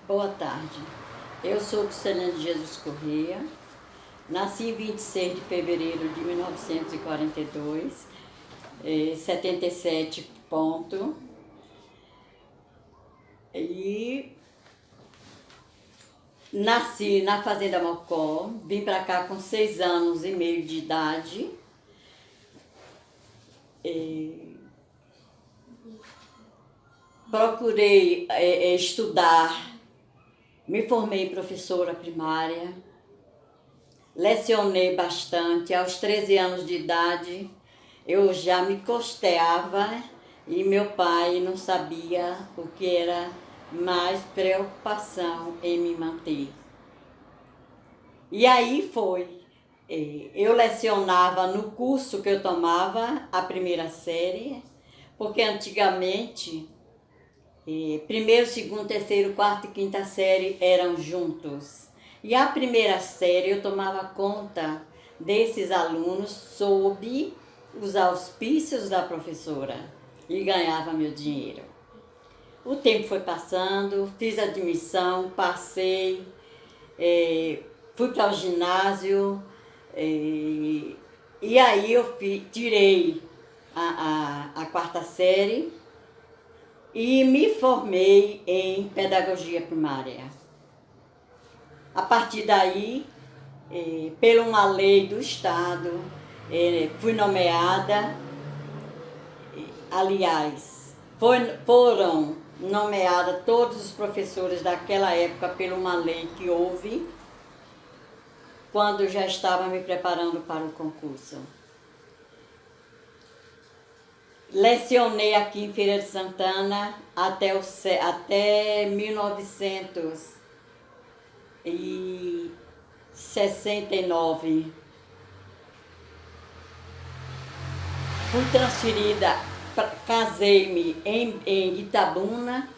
Boa tarde. Eu sou Lucilene de Jesus Corrêa. Nasci em 26 de fevereiro de 1942, 77 ponto. E nasci na Fazenda Mocó. Vim para cá com 6 anos e meio de idade. Procurei estudar. Me formei professora primária. Lecionei bastante. Aos 13 anos de idade, eu já me costeava e meu pai não sabia o que era mais preocupação em me manter. E aí foi. Eu lecionava no curso que eu tomava, a primeira série, porque antigamente, primeiro, segundo, terceiro, quarto e quinta série eram juntos. E a primeira série eu tomava conta desses alunos sob os auspícios da professora e ganhava meu dinheiro. O tempo foi passando, fiz admissão, passei, fui para o ginásio, e aí eu tirei a quarta série e me formei em pedagogia primária. A partir daí, por uma lei do Estado, fui nomeada, aliás, foram nomeadas todos os professores daquela época por uma lei que houve, quando já estava me preparando para o concurso. Lecionei aqui em Feira de Santana até 1969. Fui transferida, casei-me em Itabuna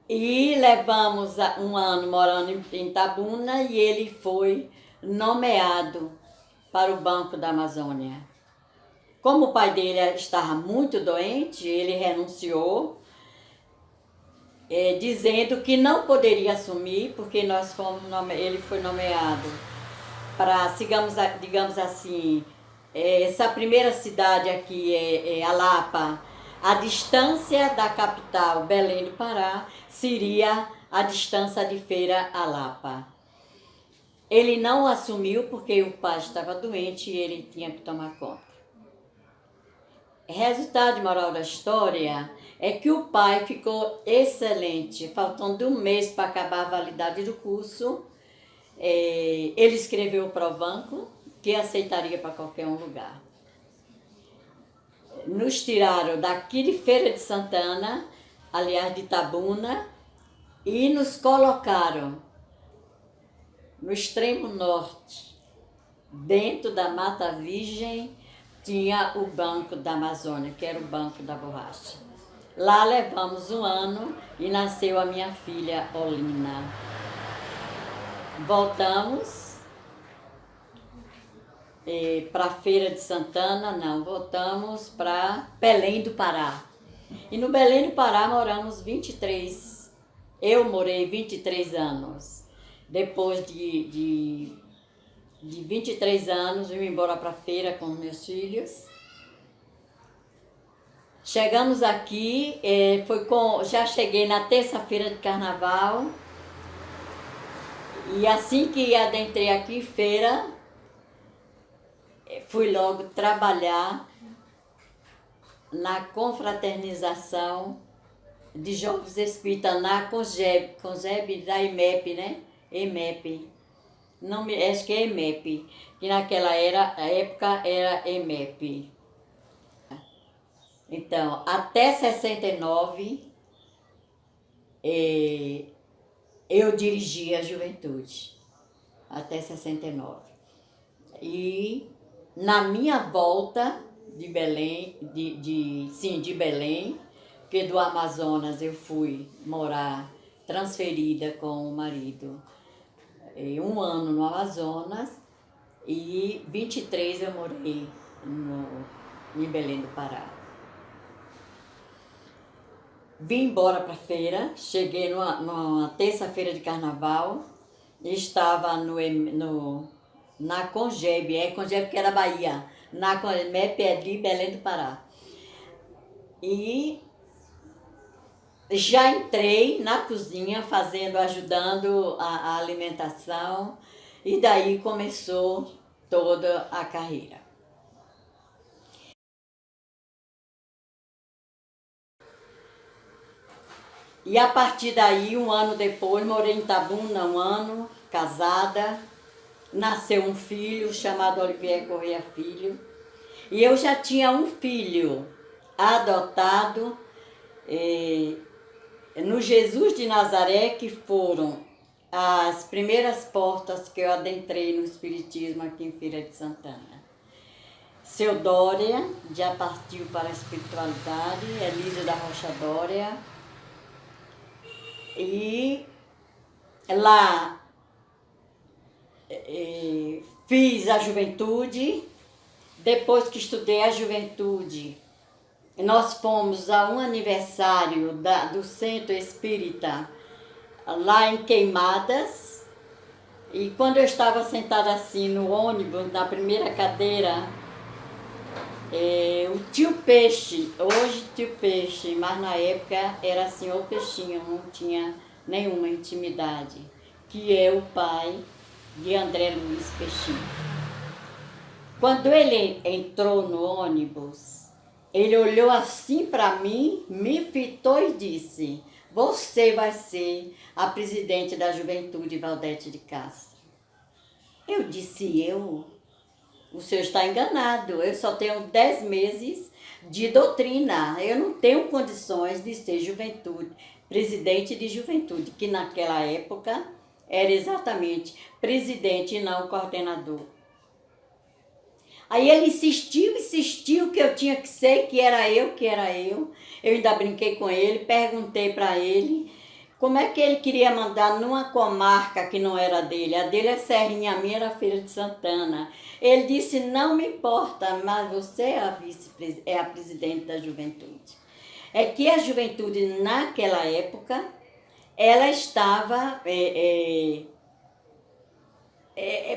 e levamos um ano morando em Itabuna e ele foi nomeado para o Banco da Amazônia. Como o pai dele estava muito doente, ele renunciou, dizendo que não poderia assumir, porque ele foi nomeado para, digamos assim, essa primeira cidade aqui é Alapa. A distância da capital, Belém do Pará, seria a distância de Feira a Lapa. Ele não assumiu porque o pai estava doente e ele tinha que tomar conta. Resultado moral da história é que o pai ficou excelente. Faltando um mês para acabar a validade do curso, ele escreveu para o banco que aceitaria para qualquer um lugar. Nos tiraram daqui de Feira de Santana, aliás de Itabuna, e nos colocaram no extremo norte, dentro da Mata Virgem. Tinha o Banco da Amazônia, que era o Banco da Borracha. Lá levamos um ano e nasceu a minha filha Olina. Voltamos para Feira de Santana, não, voltamos para Belém do Pará. E no Belém do Pará moramos 23. Eu morei 23 anos. Depois de 23 anos, vim embora para a feira com meus filhos. Chegamos aqui, já cheguei na terça-feira de carnaval. E assim que adentrei aqui, feira, fui logo trabalhar na confraternização de jovens espíritas, na CONGEB da EMEP, né? EMEP. Não, acho que é EMEP, que naquela época era EMEP. Então, até 69, eu dirigi a juventude, até 69. E na minha volta de Belém, de Belém, porque do Amazonas eu fui morar transferida com o marido. Um ano no Amazonas e 23 eu morei em Belém do Pará. vim embora para a feira, cheguei numa terça-feira de carnaval, estava na Congebe, Congebe que era Bahia, na Congebe de Belém do Pará. E já entrei na cozinha ajudando a alimentação, e daí começou toda a carreira. E a partir daí, um ano depois, morei em Itabuna um ano, casada, nasceu um filho chamado Olivier Correia Filho, e eu já tinha um filho adotado no Jesus de Nazaré, que foram as primeiras portas que eu adentrei no Espiritismo aqui em Feira de Santana. Seu Dória já partiu para a espiritualidade, Elisa da Rocha Dória, e lá fiz a juventude. Depois que estudei a juventude, nós fomos a um aniversário do Centro Espírita lá em Queimadas, e quando eu estava sentada assim no ônibus, na primeira cadeira, o tio Peixe, hoje tio Peixe, mas na época era assim, o Peixinho, não tinha nenhuma intimidade, que é o pai de André Luiz Peixinho. Quando ele entrou no ônibus, ele olhou assim para mim, me fitou e disse: "Você vai ser a presidente da Juventude, Valdete de Castro." Eu disse: "Eu? O senhor está enganado, eu só tenho 10 meses de doutrina, eu não tenho condições de ser juventude, presidente de juventude", que naquela época era exatamente presidente e não coordenador. Aí ele insistiu que eu tinha que ser, que era eu. Eu ainda brinquei com ele, perguntei para ele como é que ele queria mandar numa comarca que não era dele. A dele é Serrinha, a minha era Feira de Santana. Ele disse: "Não me importa, mas você é a presidente da juventude." É que a juventude naquela época, ela estava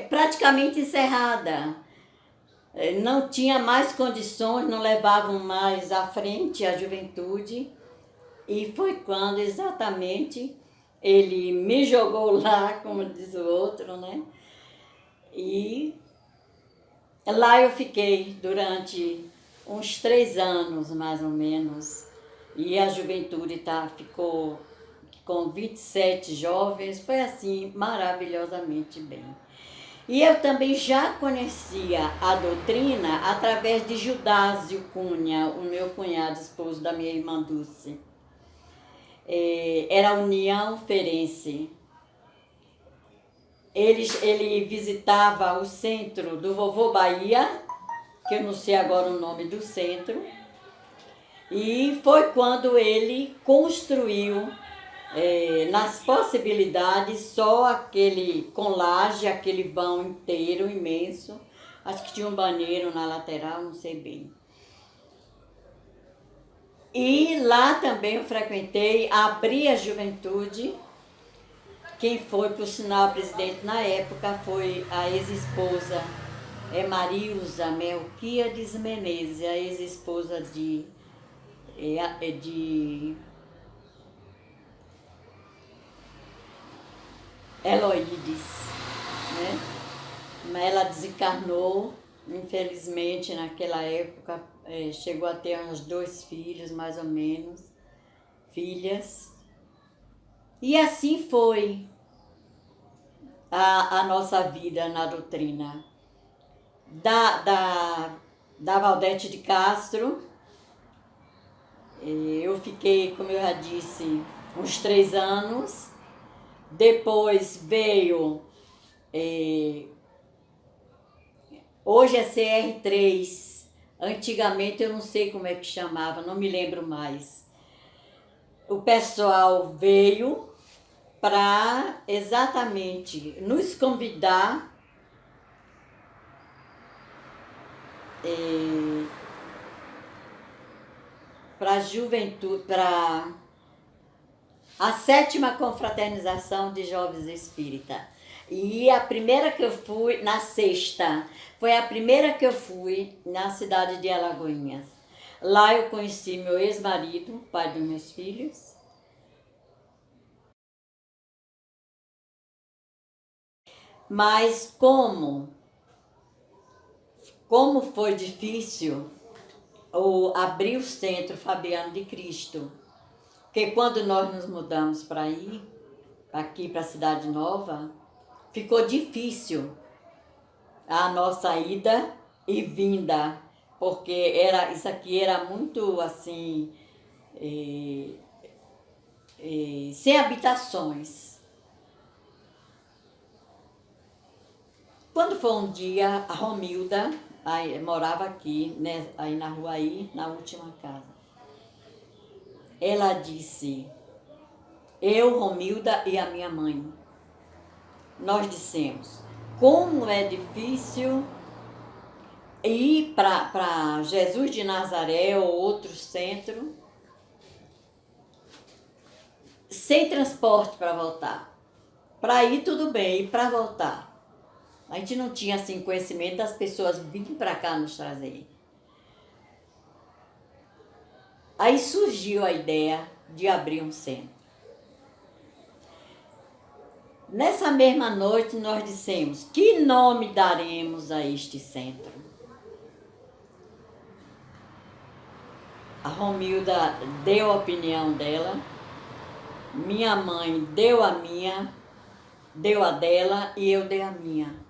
praticamente encerrada. Não tinha mais condições, não levavam mais à frente a juventude, e foi quando exatamente ele me jogou lá, como diz o outro, né? E lá eu fiquei durante uns 3 anos, mais ou menos, e a juventude ficou com 27 jovens, foi assim, maravilhosamente bem. E eu também já conhecia a doutrina através de Judásio Cunha, o meu cunhado, esposo da minha irmã Dulce. Era a União Ferense. Ele visitava o centro do Vovô Bahia, que eu não sei agora o nome do centro, e foi quando ele construiu nas possibilidades, só aquele com laje, aquele vão inteiro, imenso. Acho que tinha um banheiro na lateral, não sei bem. E lá também eu frequentei, abri a juventude. Quem foi, por sinal, a presidente na época foi a ex-esposa Marilza Melquiades Menezes, a ex-esposa de Eloídes, né? Mas ela desencarnou, infelizmente, naquela época, chegou a ter uns 2 filhos, mais ou menos, filhas. E assim foi a nossa vida na doutrina. Da Valdete de Castro, eu fiquei, como eu já disse, uns 3 anos. Depois veio, hoje é CR3, antigamente eu não sei como é que chamava, não me lembro mais. O pessoal veio para exatamente nos convidar para a juventude, para a 7ª confraternização de jovens espírita. E a primeira que eu fui, na 6ª, foi a primeira que eu fui na cidade de Alagoinhas. Lá eu conheci meu ex-marido, pai dos meus filhos. Mas como foi difícil abrir o Centro Fabiano de Cristo. Porque quando nós nos mudamos para ir, aqui para a Cidade Nova, ficou difícil a nossa ida e vinda, porque isso aqui era muito assim, sem habitações. Quando foi um dia, a Romilda morava aqui, né, aí na rua aí, na última casa. Ela disse, eu, Romilda e a minha mãe, nós dissemos, como é difícil ir para Jesus de Nazaré ou outro centro sem transporte para voltar. Para ir tudo bem, e para voltar. A gente não tinha assim conhecimento das pessoas virem para cá nos trazer. Aí surgiu a ideia de abrir um centro. Nessa mesma noite nós dissemos, que nome daremos a este centro? A Romilda deu a opinião dela, minha mãe deu a minha, deu a dela e eu dei a minha.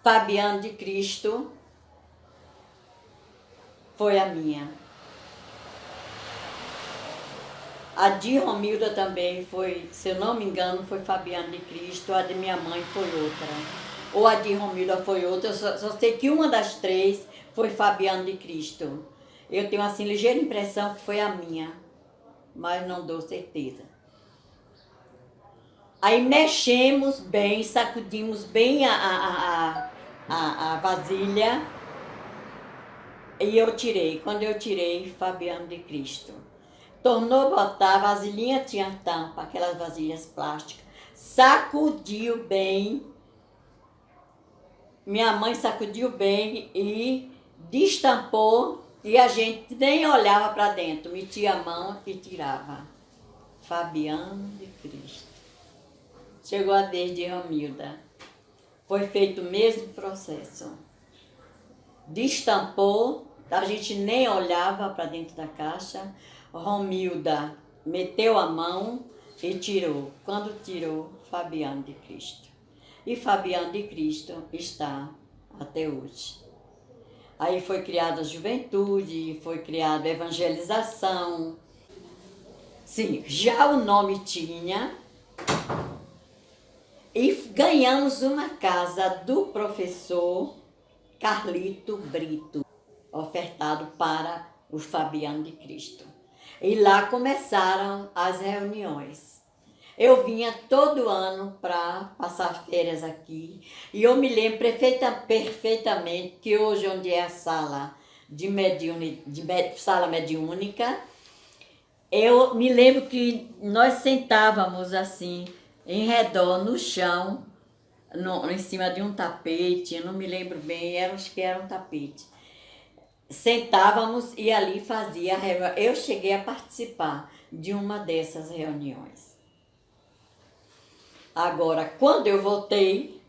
Fabiano de Cristo foi a minha. A de Romilda também foi, se eu não me engano, foi Fabiano de Cristo, a de minha mãe foi outra. Ou a de Romilda foi outra, eu só sei que uma das 3 foi Fabiano de Cristo. Eu tenho assim ligeira impressão que foi a minha, mas não dou certeza. Aí mexemos bem, sacudimos bem a vasilha e eu tirei. Quando eu tirei, Fabiano de Cristo. Tornou botar, a vasilhinha tinha tampa, aquelas vasilhas plásticas. Sacudiu bem. Minha mãe sacudiu bem e destampou e a gente nem olhava para dentro. Metia a mão e tirava. Fabiano de Cristo. Chegou a vez de Romilda. Foi feito o mesmo processo. Destampou, a gente nem olhava para dentro da caixa. Romilda meteu a mão e tirou. Quando tirou, Fabiano de Cristo. E Fabiano de Cristo está até hoje. Aí foi criada a juventude, foi criada a evangelização. Sim, já o nome tinha. E ganhamos uma casa do professor Carlito Brito, ofertado para o Fabiano de Cristo. E lá começaram as reuniões. Eu vinha todo ano para passar férias aqui. E eu me lembro perfeitamente que hoje, onde é a sala sala mediúnica, eu me lembro que nós sentávamos assim, em redor, no chão, em cima de um tapete, eu não me lembro bem, acho que era um tapete. Sentávamos e ali fazia a reunião. Eu cheguei a participar de uma dessas reuniões. Agora, quando eu voltei,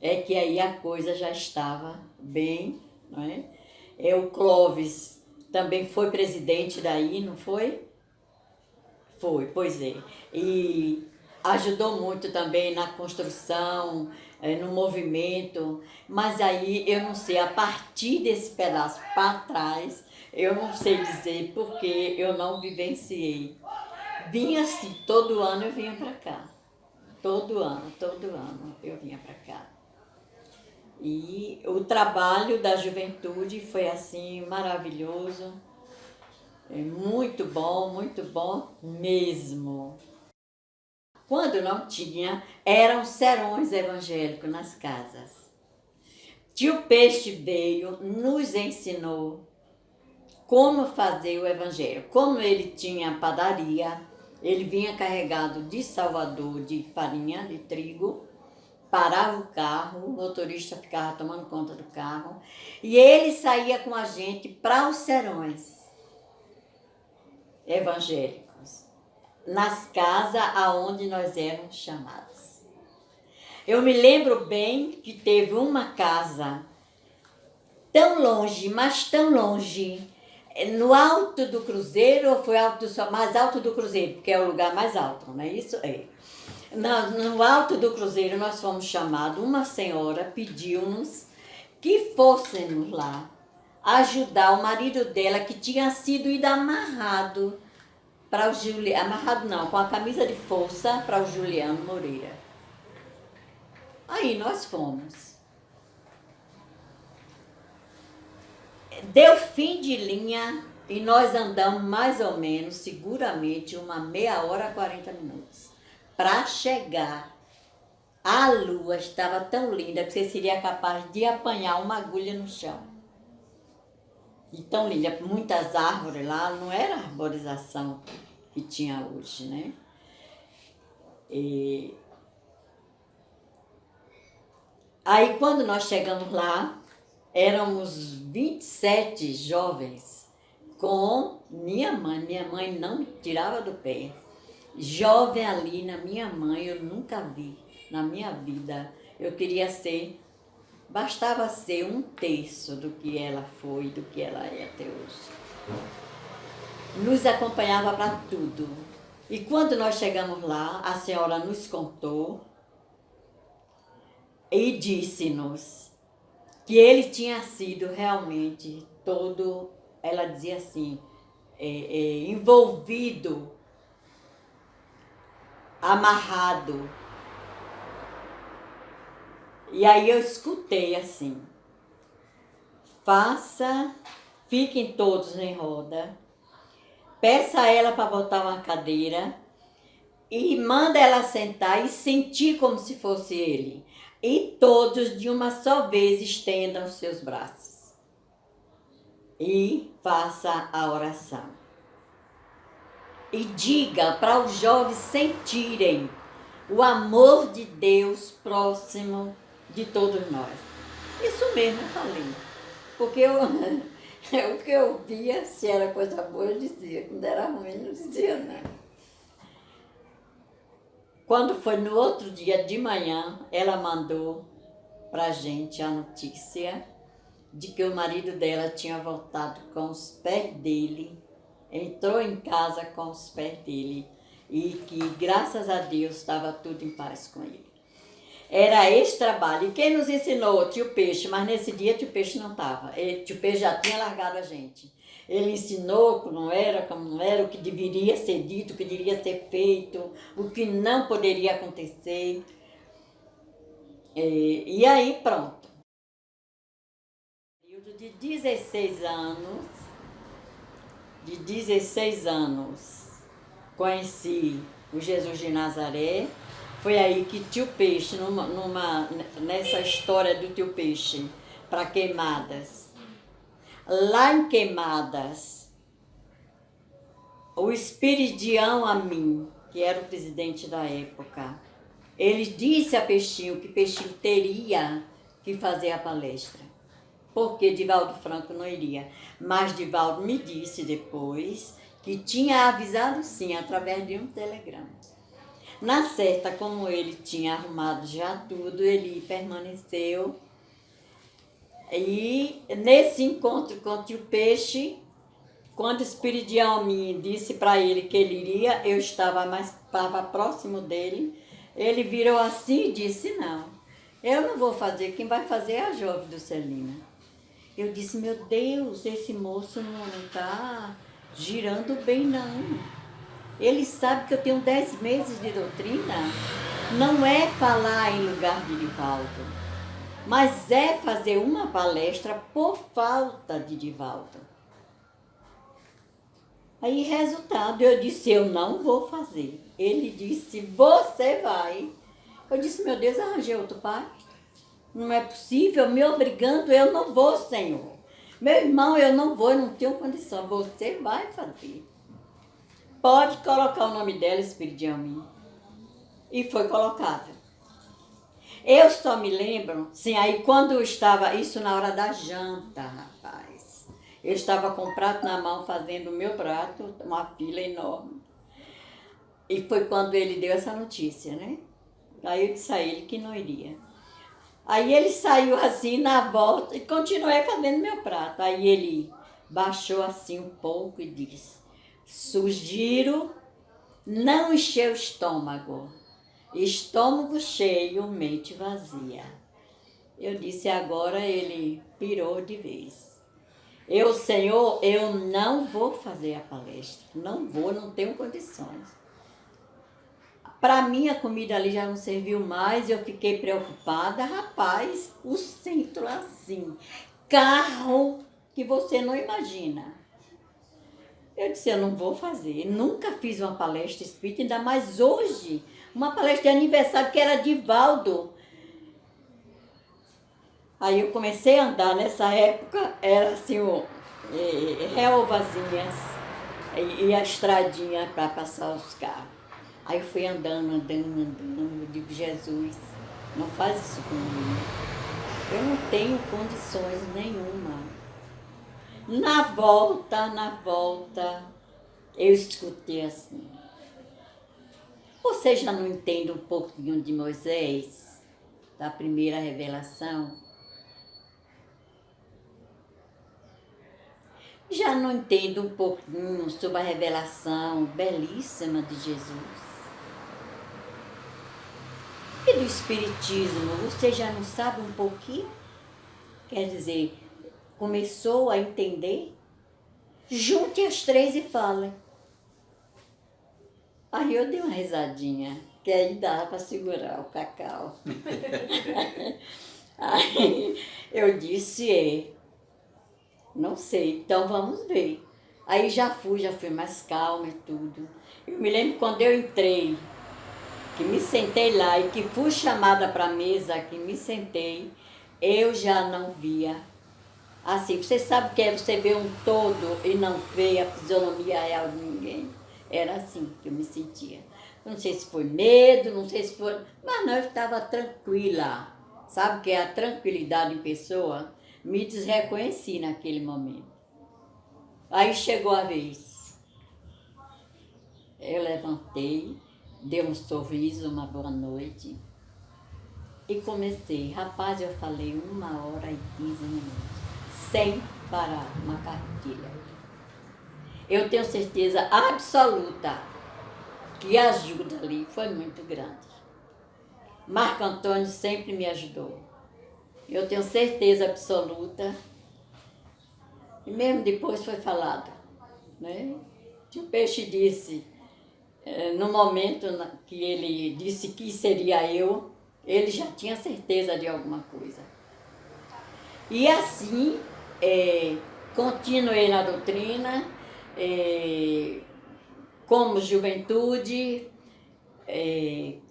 é que aí a coisa já estava bem, não é? O Clóvis também foi presidente daí, não foi? Foi, pois é. E ajudou muito também na construção, no movimento, mas aí eu não sei, a partir desse pedaço para trás, eu não sei dizer porque eu não vivenciei. Vinha assim, todo ano eu vinha para cá. Todo ano eu vinha para cá. E o trabalho da juventude foi assim maravilhoso, muito bom mesmo. Quando não tinha, eram serões evangélicos nas casas. Tio Peixe veio, nos ensinou como fazer o evangelho. Como ele tinha padaria, ele vinha carregado de Salvador de farinha de trigo, parava o carro, o motorista ficava tomando conta do carro, e ele saía com a gente para os serões evangélicos, nas casas aonde nós éramos chamados. Eu me lembro bem que teve uma casa tão longe, mas tão longe, no alto do Cruzeiro, ou foi mais alto do Cruzeiro, porque é o lugar mais alto, não é isso? É. No alto do Cruzeiro nós fomos chamados, uma senhora pediu-nos que fôssemos lá ajudar o marido dela, que tinha sido ido amarrado para o Juliano, amarrado não, com a camisa de força para o Juliano Moreira. Aí nós fomos. Deu fim de linha e nós andamos mais ou menos, seguramente, uma meia hora, 40 minutos. Para chegar, a lua estava tão linda que você seria capaz de apanhar uma agulha no chão. E tão linda, muitas árvores lá, não era a arborização que tinha hoje, né? E aí quando nós chegamos lá, éramos 27 jovens com minha mãe não me tirava do pé. Jovem ali na minha mãe, eu nunca vi na minha vida. Eu queria ser, bastava ser um terço do que ela foi, do que ela é até hoje. Nos acompanhava para tudo. E quando nós chegamos lá, a senhora nos contou e disse-nos que ele tinha sido realmente todo, ela dizia assim, envolvido, amarrado. E aí eu escutei assim, fiquem todos em roda, peça a ela para botar uma cadeira e manda ela sentar e sentir como se fosse ele. E todos de uma só vez estendam os seus braços e faça a oração. E diga para os jovens sentirem o amor de Deus próximo de todos nós. Isso mesmo eu falei, porque o que eu via, se era coisa boa eu dizia, quando era ruim eu não dizia nada. Quando foi no outro dia de manhã, ela mandou pra gente a notícia de que o marido dela tinha voltado com os pés dele, entrou em casa com os pés dele e que, graças a Deus, estava tudo em paz com ele. Era esse trabalho. E quem nos ensinou? Tio Peixe, mas nesse dia Tio Peixe não estava. Tio Peixe já tinha largado a gente. Ele ensinou como não era, o que deveria ser dito, o que deveria ser feito, o que não poderia acontecer. E aí pronto. Período de 16 anos, conheci o Jesus de Nazaré. Foi aí que Tio Peixe, nessa história do Tio Peixe, para Queimadas. Lá em Queimadas, o Espiridião Amin, que era o presidente da época, ele disse a Peixinho que Peixinho teria que fazer a palestra, porque Divaldo Franco não iria. Mas Divaldo me disse depois que tinha avisado sim, através de um telegrama. Na certa, como ele tinha arrumado já tudo, ele permaneceu. E nesse encontro com o Tio Peixe, quando o Espiridião me disse para ele que ele iria, eu estava próximo dele, ele virou assim e disse, não, eu não vou fazer, quem vai fazer é a jovem do Celina. Eu disse, meu Deus, esse moço não está girando bem não. Ele sabe que eu tenho 10 meses de doutrina, não é falar em lugar de Divaldo, mas é fazer uma palestra por falta de Divaldo. Aí, resultado, eu disse, eu não vou fazer. Ele disse, você vai. Eu disse, meu Deus, arranjei outro pai. Não é possível, me obrigando, eu não vou, Senhor. Meu irmão, eu não vou, eu não tenho condição. Você vai fazer. Pode colocar o nome dela, Espírito de Almim. E foi colocada. Eu só me lembro, sim, aí quando eu estava, isso na hora da janta, rapaz. Eu estava com o prato na mão, fazendo o meu prato, uma fila enorme. E foi quando ele deu essa notícia, né? Aí eu disse a ele que não iria. Aí ele saiu assim na volta e continuei fazendo meu prato. Aí ele baixou assim um pouco e disse: sugiro não encher o estômago. Estômago cheio, mente vazia. Eu disse, agora ele pirou de vez. Eu, Senhor, eu não vou fazer a palestra. Não vou, não tenho condições. Para mim, a comida ali já não serviu mais, eu fiquei preocupada. Rapaz, o centro assim, carro que você não imagina. Eu disse, eu não vou fazer. Nunca fiz uma palestra espírita, ainda mais hoje. Uma palestra de aniversário que era de Valdo. Aí eu comecei a andar, nessa época era assim, relvazinhas e a estradinha para passar os carros. Aí eu fui andando, eu digo, Jesus, não faz isso comigo. Eu não tenho condições nenhuma. Na volta, eu escutei assim, você já não entende um pouquinho de Moisés, da primeira revelação? Já não entendo um pouquinho sobre a revelação belíssima de Jesus? E do Espiritismo, você já não sabe um pouquinho? Quer dizer, começou a entender? Junte as três e fale. Aí eu dei uma risadinha, que aí dava para segurar o cacau. Aí eu disse, não sei, então vamos ver. Aí já fui mais calma e tudo. Eu me lembro quando eu entrei, que me sentei lá e que fui chamada para a mesa, que me sentei, eu já não via. Assim, você sabe o que é você ver um todo e não ver a fisionomia real de ninguém? Era assim que eu me sentia. Não sei se foi medo, não sei se foi... Mas não, eu estava tranquila. Sabe o que é a tranquilidade em pessoa? Me desreconheci naquele momento. Aí chegou a vez. Eu levantei, dei um sorriso, uma boa noite e comecei. Rapaz, eu falei 1h15, sem parar, uma cartilha. Eu tenho certeza absoluta que a ajuda ali foi muito grande. Marco Antônio sempre me ajudou. Eu tenho certeza absoluta. E mesmo depois foi falado, né? Que o peixe disse, no momento que ele disse que seria eu, ele já tinha certeza de alguma coisa. E assim, continuei na doutrina, como juventude,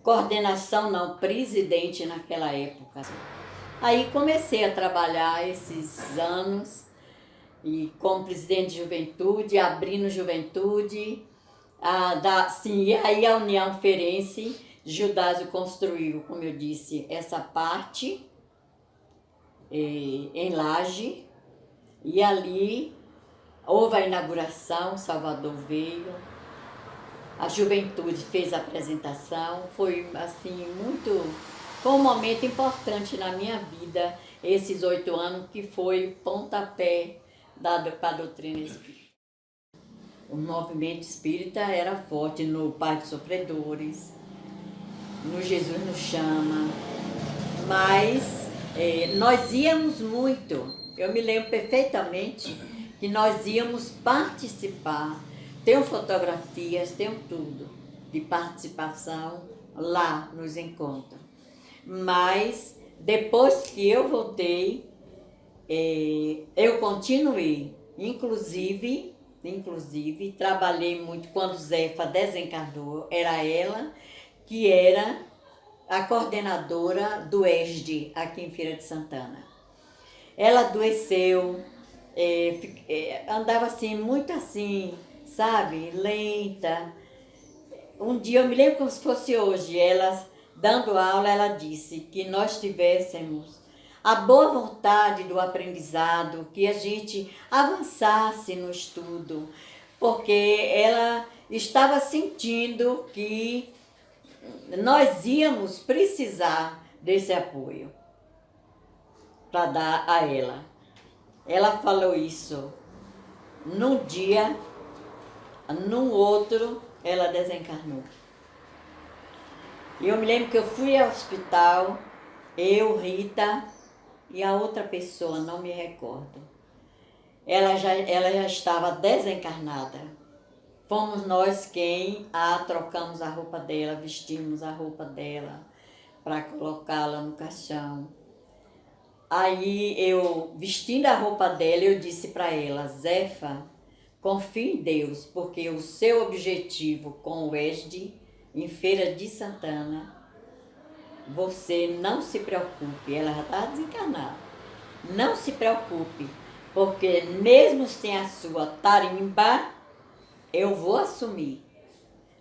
coordenação não, presidente naquela época. Aí comecei a trabalhar esses anos, e como presidente de juventude, abrindo juventude, e aí a União Ferense, Gildásio construiu, como eu disse, essa parte em Laje, e ali houve a inauguração, Salvador veio, a juventude fez a apresentação, foi assim, foi um momento importante na minha vida, esses 8 anos, que foi o pontapé para a doutrina espírita. O movimento espírita era forte no Pai dos Sofredores, no Jesus nos Chama, mas nós íamos muito. Eu me lembro perfeitamente que nós íamos participar. Tenho fotografias, tenho tudo de participação lá nos encontros. Mas depois que eu voltei, eu continuei, inclusive trabalhei muito quando Zefa desencarnou, era ela que era a coordenadora do ESD aqui em Feira de Santana. Ela adoeceu, andava assim, muito assim, sabe, lenta. Um dia eu me lembro como se fosse hoje, ela dando aula, ela disse que nós tivéssemos a boa vontade do aprendizado, que a gente avançasse no estudo, porque ela estava sentindo que nós íamos precisar desse apoio para dar a ela. Ela falou isso num dia, num outro, ela desencarnou. E eu me lembro que eu fui ao hospital, eu, Rita e a outra pessoa, não me recordo. Ela já estava desencarnada. Fomos nós quem trocamos a roupa dela, vestimos a roupa dela para colocá-la no caixão. Aí eu, vestindo a roupa dela, eu disse para ela: Zefa, confie em Deus, porque o seu objetivo com o ESD em Feira de Santana, você não se preocupe. Ela já está desencarnada. Não se preocupe, porque mesmo sem a sua tarimba, eu vou assumir.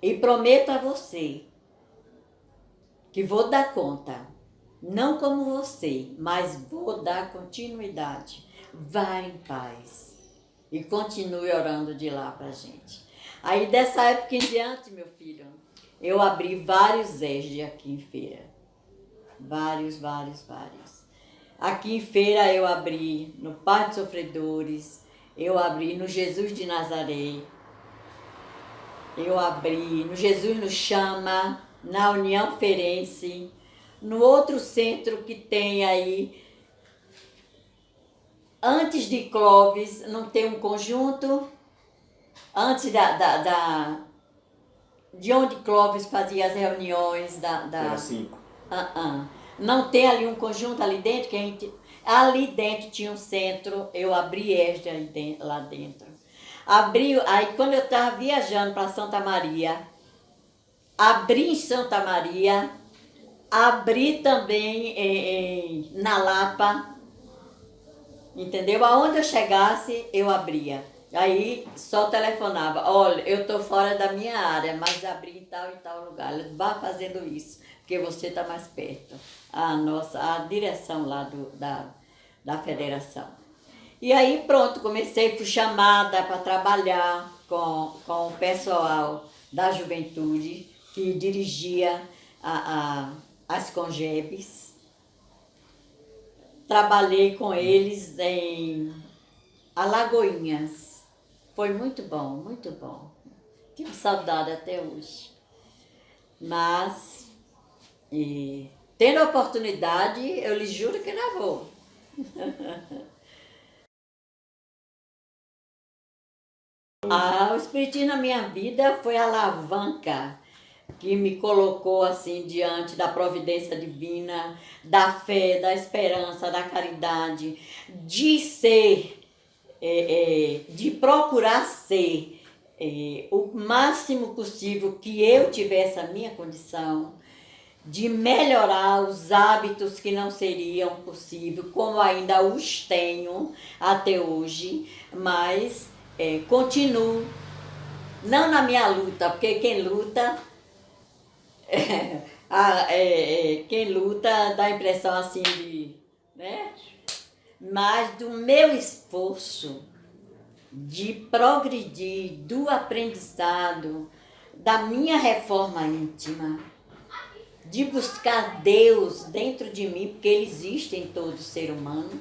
E prometo a você que vou dar conta. Não como você, mas vou dar continuidade. Vá em paz. E continue orando de lá pra gente. Aí dessa época em diante, meu filho, eu abri vários ESD aqui em Feira. Vários. Aqui em Feira eu abri no Pai dos Sofredores, eu abri no Jesus de Nazaré, eu abri no Jesus nos Chama, na União Feirense, no outro centro que tem aí, antes de Clóvis, não tem um conjunto, antes de onde Clóvis fazia as reuniões Era 5. Não tem ali um conjunto ali dentro, que a gente... Ali dentro tinha um centro, eu abri ESD lá dentro. Abri, aí quando eu estava viajando para Santa Maria, abri em Santa Maria, abri também na Lapa, entendeu? Aonde eu chegasse, eu abria. Aí só telefonava: olha, eu estou fora da minha área, mas abri em tal e tal lugar. Vá fazendo isso, porque você está mais perto. A direção lá da federação. E aí pronto, fui chamada para trabalhar com o pessoal da juventude, que dirigia as Congebes. Trabalhei com eles em Alagoinhas. Foi muito bom, muito bom. Tive saudade até hoje. Mas, tendo a oportunidade, eu lhes juro que não vou. O Espiritismo na minha vida foi a alavanca que me colocou assim diante da providência divina, da fé, da esperança, da caridade, de ser, de procurar ser o máximo possível que eu tivesse a minha condição, de melhorar os hábitos que não seriam possíveis, como ainda os tenho até hoje, mas continuo, não na minha luta, porque quem luta dá a impressão assim de, né? Mas do meu esforço de progredir, do aprendizado, da minha reforma íntima, de buscar Deus dentro de mim, porque Ele existe em todo ser humano.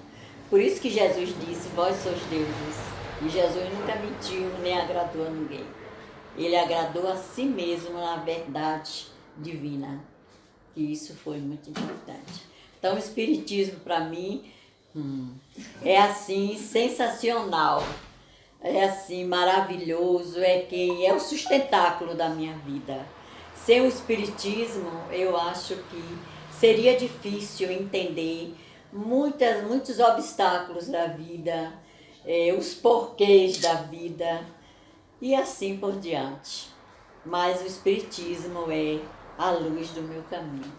Por isso que Jesus disse: vós sois deuses. E Jesus nunca mentiu, nem agradou a ninguém. Ele agradou a si mesmo na verdade divina. E isso foi muito importante. Então o Espiritismo para mim é assim sensacional. É assim maravilhoso, é o sustentáculo da minha vida. Sem o Espiritismo, eu acho que seria difícil entender muitos obstáculos da vida, os porquês da vida e assim por diante. Mas o Espiritismo é a luz do meu caminho.